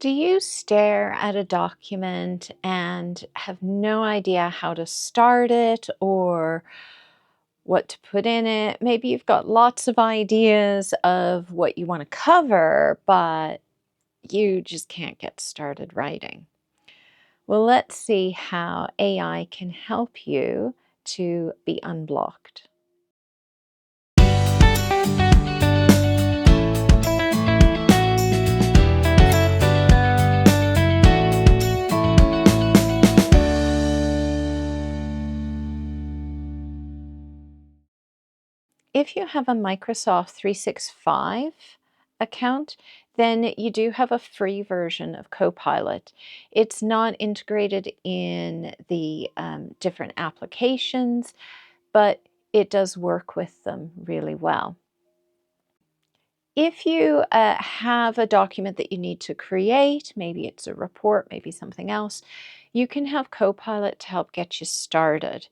Do you stare at a document and have no idea how to start it or what to put in it? Maybe you've got lots of ideas of what you want to cover, but you just can't get started writing. Well, let's see how AI can help you to be unblocked. If you have a Microsoft 365 account, then you do have a free version of Copilot. It's not integrated in the different applications, but it does work with them really well. If you have a document that you need to create, maybe it's a report, maybe something else, you can have Copilot to help get you started.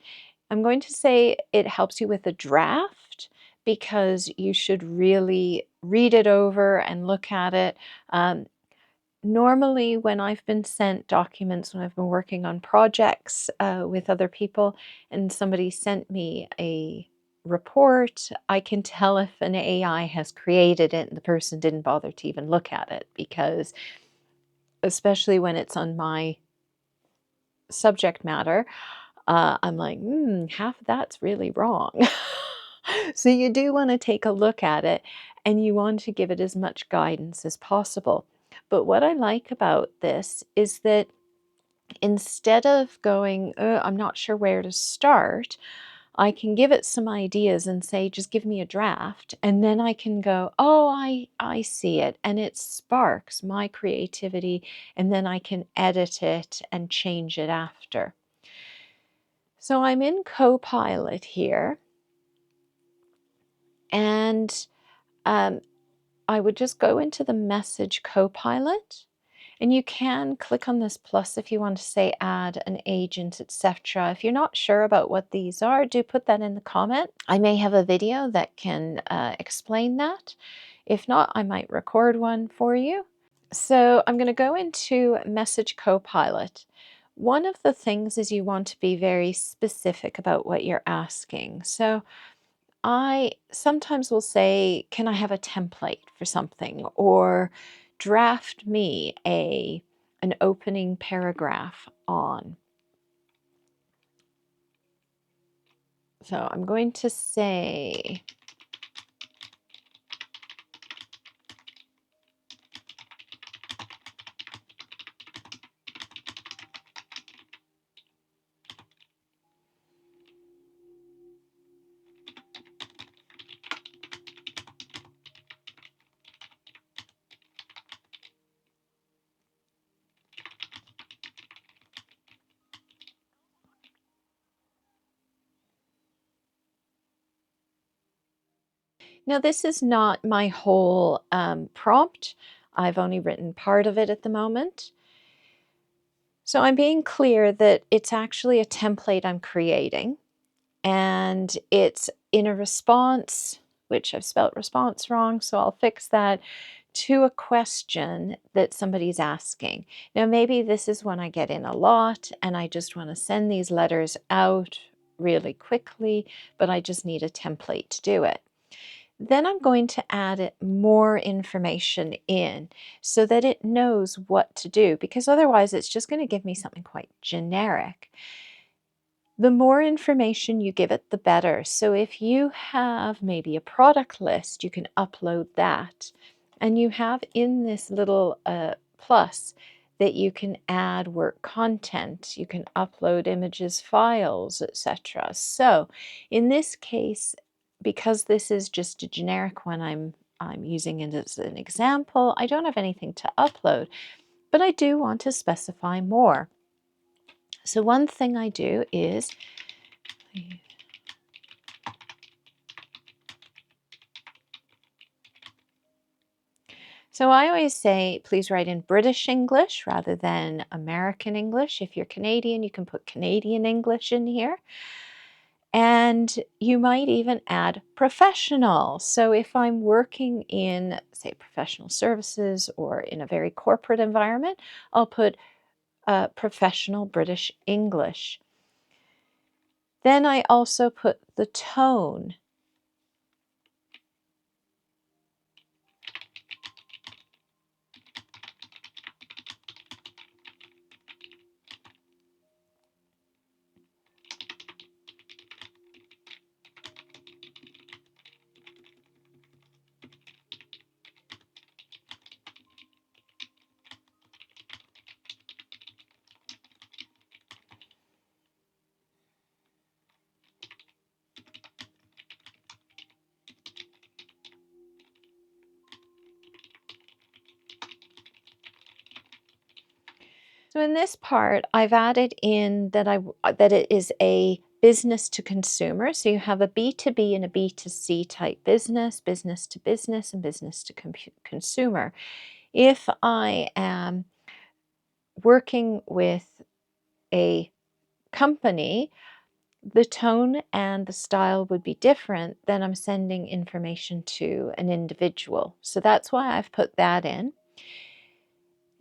I'm going to say it helps you with a draft because you should really read it over and look at it. Normally, when I've been sent documents, when I've been working on projects with other people, and somebody sent me a report, I can tell if an AI has created it and the person didn't bother to even look at it, because especially when it's on my subject matter, I'm like, half of that's really wrong. So you do want to take a look at it and you want to give it as much guidance as possible. But what I like about this is that instead of going, I'm not sure where to start, I can give it some ideas and say, just give me a draft. And then I can go, oh, I see it. And it sparks my creativity. And then I can edit it and change it after. So I'm in Copilot here. And I would just go into the message Copilot. And you can click on this plus if you want to say add an agent, etc. If you're not sure about what these are, do put that in the comment. I may have a video that can explain that. If not, I might record one for you. So I'm going to go into Message Copilot. One of the things is you want to be very specific about what you're asking. So I sometimes will say, can I have a template for something? Or draft me an opening paragraph on. So I'm going to say, now this is not my whole prompt. I've only written part of it at the moment. So I'm being clear that it's actually a template I'm creating, and it's in a response, which I've spelled response wrong, so I'll fix that, to a question that somebody's asking. Now, maybe this is when I get in a lot and I just want to send these letters out really quickly, but I just need a template to do it. Then I'm going to add more information in so that it knows what to do, because otherwise it's just going to give me something quite generic. The more information you give it, the better. So if you have maybe a product list, you can upload that. And you have in this little plus that you can add work content, you can upload images, files, etc. So in this case, because this is just a generic one, I'm using it as an example, I don't have anything to upload, but I do want to specify more. So one thing I do is I always say, please write in British English rather than American English. If you're Canadian, you can put Canadian English in here. And you might even add professional. So if I'm working in, say, professional services or in a very corporate environment, I'll put professional British English. Then I also put the tone. So in this part, I've added in that it is a business to consumer. So you have a B2B and a B2C type business, business to business, and business to consumer. If I am working with a company, the tone and the style would be different than I'm sending information to an individual. So that's why I've put that in.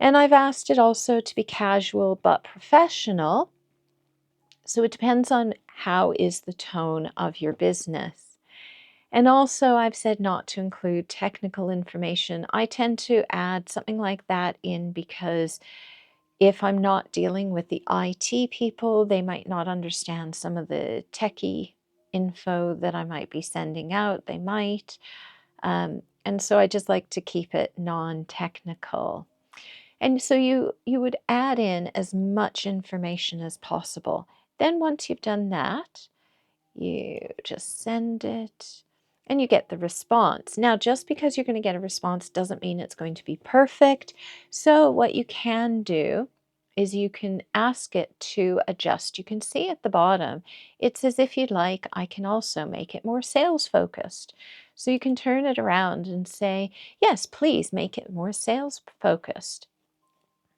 And I've asked it also to be casual but professional. So it depends on how is the tone of your business. And also I've said not to include technical information. I tend to add something like that in because if I'm not dealing with the IT people, they might not understand some of the techie info that I might be sending out. They might. And so I just like to keep it non-technical. And so you would add in as much information as possible. Then once you've done that, you just send it and you get the response. Now, just because you're going to get a response doesn't mean it's going to be perfect. So what you can do is you can ask it to adjust. You can see at the bottom, it says if you'd like, I can also make it more sales focused. So you can turn it around and say, yes, please make it more sales focused.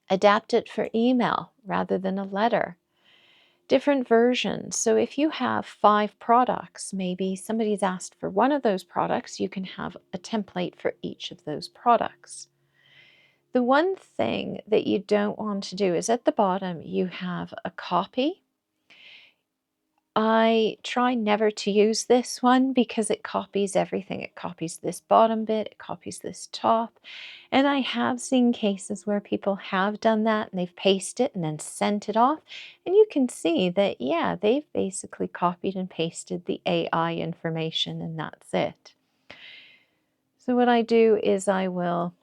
Adapt it for email rather than a letter. Different versions. So if you have 5 products, maybe somebody's asked for one of those products, you can have a template for each of those products. The one thing that you don't want to do is at the bottom, you have a copy. I try never to use this one because it copies everything. It copies this bottom bit, it copies this top. And I have seen cases where people have done that and they've pasted it and then sent it off. And you can see that, yeah, they've basically copied and pasted the AI information and that's it. So what I do is I will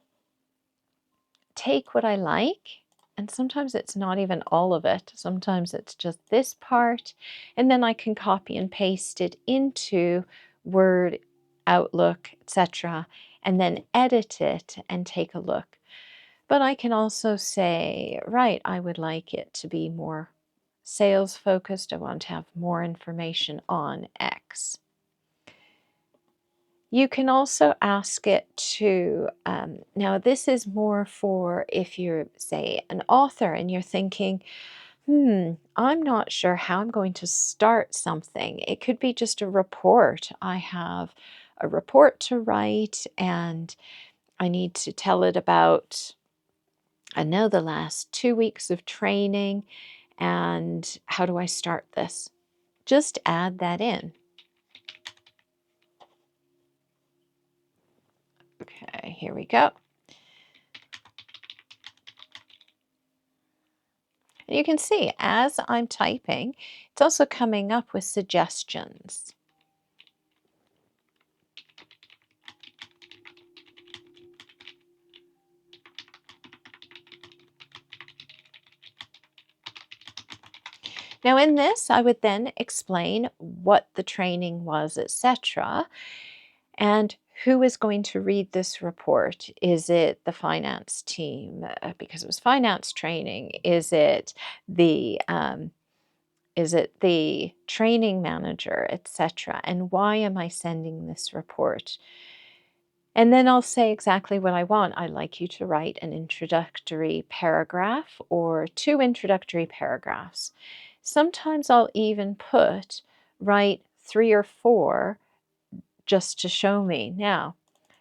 take what I like, and sometimes it's not even all of it. Sometimes it's just this part, and then I can copy and paste it into Word, Outlook, etc., and then edit it and take a look. But I can also say, right, I would like it to be more sales focused. I want to have more information on X. You can also ask it to, now this is more for if you're, say, an author and you're thinking, I'm not sure how I'm going to start something. It could be just a report. I have a report to write and I need to tell it about, I know, the last 2 weeks of training, and how do I start this? Just add that in. Okay, here we go. And you can see as I'm typing, it's also coming up with suggestions. Now in this, I would then explain what the training was, etc., and who is going to read this report. Is it the finance team because it was finance training? Is it the training manager, etc.? And why am I sending this report? And then I'll say exactly what I want. I'd like you to write an introductory paragraph or 2 introductory paragraphs. Sometimes I'll even put write 3 or 4 just to show me. Now,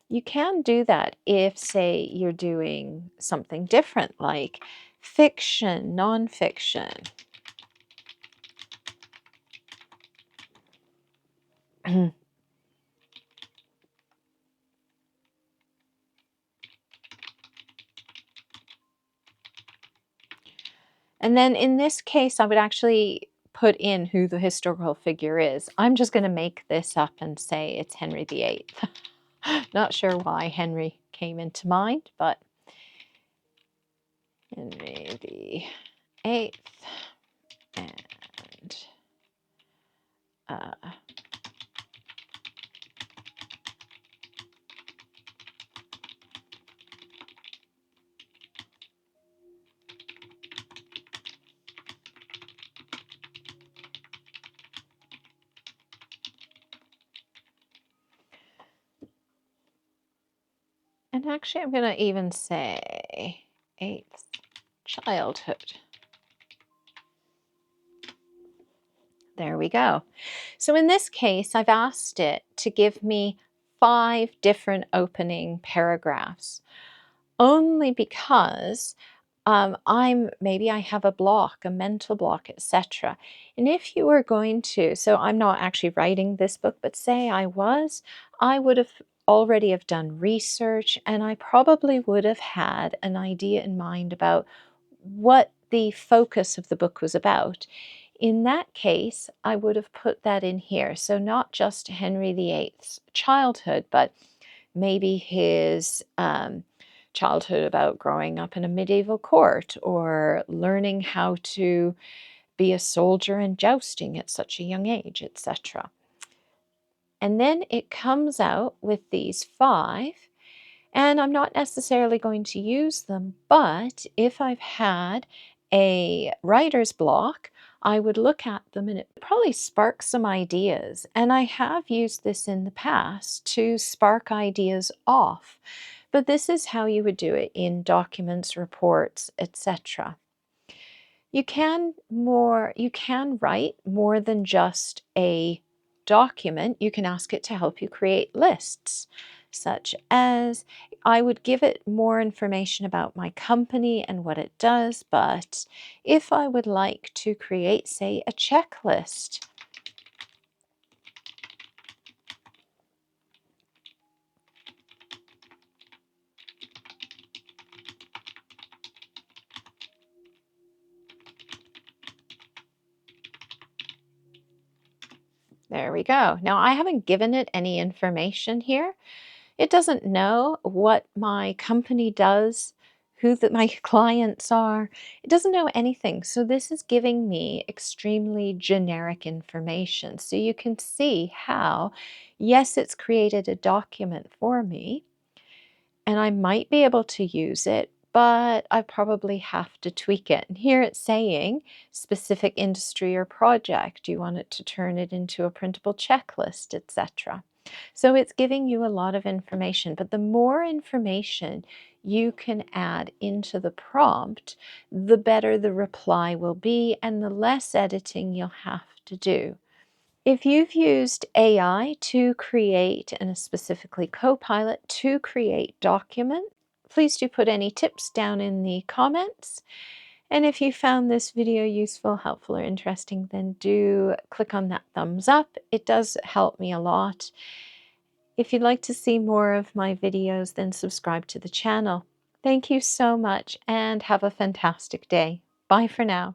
you can do that if, say, you're doing something different like fiction, nonfiction. And then in this case, I would actually put in who the historical figure is. I'm just going to make this up and say it's Henry VIII. Not sure why Henry came into mind, but Henry VIII and and actually I'm going to even say 8th childhood. There we go. So in this case, I've asked it to give me 5 different opening paragraphs, only because maybe I have a block, a mental block, etc. And if you were going to, so I'm not actually writing this book, but say I was, I would have already have done research, and I probably would have had an idea in mind about what the focus of the book was about. In that case, I would have put that in here. So not just Henry VIII's childhood, but maybe his childhood about growing up in a medieval court or learning how to be a soldier and jousting at such a young age, etc. And then it comes out with these 5, and I'm not necessarily going to use them, but if I've had a writer's block, I would look at them and it probably sparks some ideas. And I have used this in the past to spark ideas off. But this is how you would do it in documents, reports, etc. You can write more than just a document. You can ask it to help you create lists, such as I would give it more information about my company and what it does, but if I would like to create, say, a checklist, there we go. Now I haven't given it any information here. It doesn't know what my company does, who my clients are. It doesn't know anything. So this is giving me extremely generic information. So you can see how, yes, it's created a document for me, and I might be able to use it, but I probably have to tweak it. And here it's saying specific industry or project. Do you want it to turn it into a printable checklist, etc.? So it's giving you a lot of information, but the more information you can add into the prompt, the better the reply will be and the less editing you'll have to do. If you've used AI to create, and specifically Copilot, to create documents, please do put any tips down in the comments. And if you found this video useful, helpful, or interesting, then do click on that thumbs up. It does help me a lot. If you'd like to see more of my videos, then subscribe to the channel. Thank you so much and have a fantastic day. Bye for now.